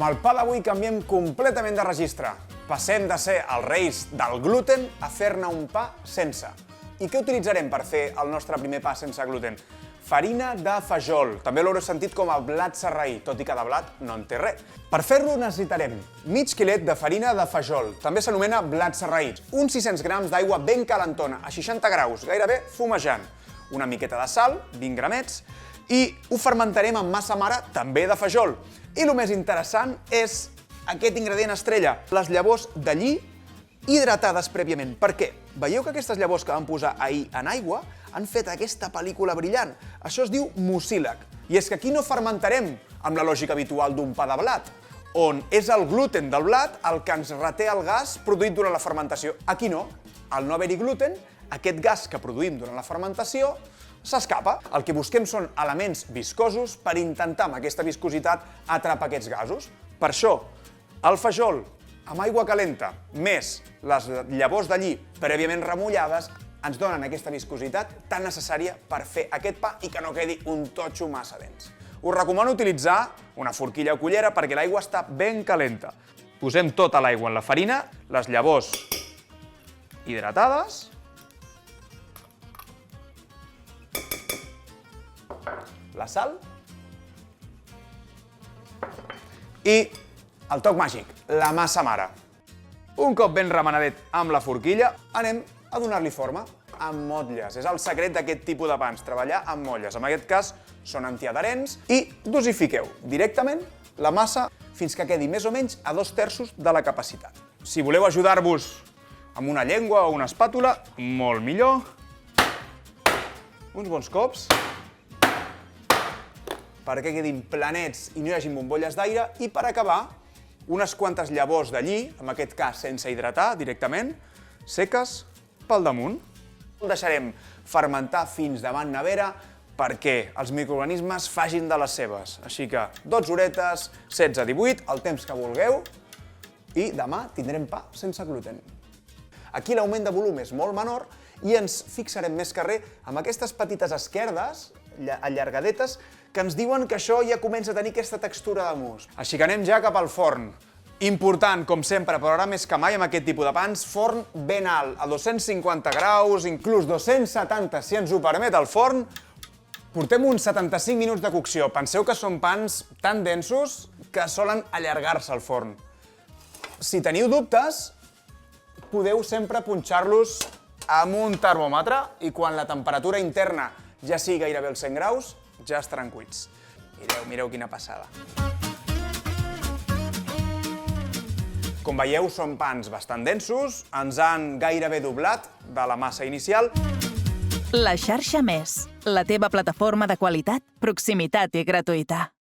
Amb el pa d'avui canviem completament de registre. Passem de ser els reis del gluten a fer-ne un pa sense. I què utilitzarem per fer el nostre primer pa sense gluten? Farina de fajol. També l'haureu sentit com a blat sarraí, tot i que de blat no en té res. Per fer-lo necessitarem mig quilet de farina de fajol, també s'anomena blat sarraí, uns 600 grams d'aigua ben calentona, a 60 graus, gairebé fumejant, una miqueta de sal, 20 gramets, i ho fermentarem amb massa mare, també de fajol. I el més interessant és aquest ingredient estrella, les llavors de lli hidratades prèviament. Per què? Veieu que aquestes llavors que vam posar ahir en aigua han fet aquesta pel·lícula brillant. Això es diu mucílag. I és que aquí no fermentarem amb la lògica habitual d'un pa de blat, on és el gluten del blat el que ens reté el gas produït durant la fermentació. Aquí no. Al no haver-hi gluten, aquest gas que produïm durant la fermentació s'escapa. El que busquem són elements viscosos per intentar amb aquesta viscositat atrapar aquests gasos. Per això, el fajol amb aigua calenta més les llavors de lli prèviament remullades ens donen aquesta viscositat tan necessària per fer aquest pa i que no quedi un totxo massa dens. Us recomano utilitzar una forquilla o cullera perquè l'aigua està ben calenta. Posem tota l'aigua en la farina, les llavors hidratades, la sal i el toc màgic, la massa mare. Un cop ben remenadet amb la forquilla, anem a donar-li forma amb motlles. És el secret d'aquest tipus de pans, treballar amb motlles. En aquest cas són antiadherents i dosifiqueu directament la massa fins que quedi més o menys a 2/3 de la capacitat. Si voleu ajudar-vos amb una llengua o una espàtula, molt millor. Uns bons cops perquè quedin planets i no hi hagi bombolles d'aire i per acabar unes quantes llavors de lli, en aquest cas sense hidratar directament, seques pel damunt. El deixarem fermentar fins davant nevera perquè els microorganismes facin de les seves. Així que 12 horetes, 16-18, el temps que vulgueu, i demà tindrem pa sense gluten. Aquí l'augment de volum és molt menor i ens fixarem més que res amb aquestes petites esquerdes, allargadetes, que ens diuen que això ja comença a tenir aquesta textura de mousse. Així que anem ja cap al forn. Important, com sempre, però ara més que mai amb aquest tipus de pans, forn ben alt, a 250 graus, inclús 270 si ens ho permet el forn. Portem uns 75 minuts de cocció. Penseu que són pans tan densos que solen allargar-se al forn. Si teniu dubtes, podeu sempre punxar-los amb un termòmetre i quan la temperatura interna ja sigui gairebé als 100 graus, ja estaran cuits. Mireu quina passada. Com veieu, són pans bastant densos, ens han gairebé doblat de la massa inicial. La Xarxa Més, la teva plataforma de qualitat, proximitat i gratuïta.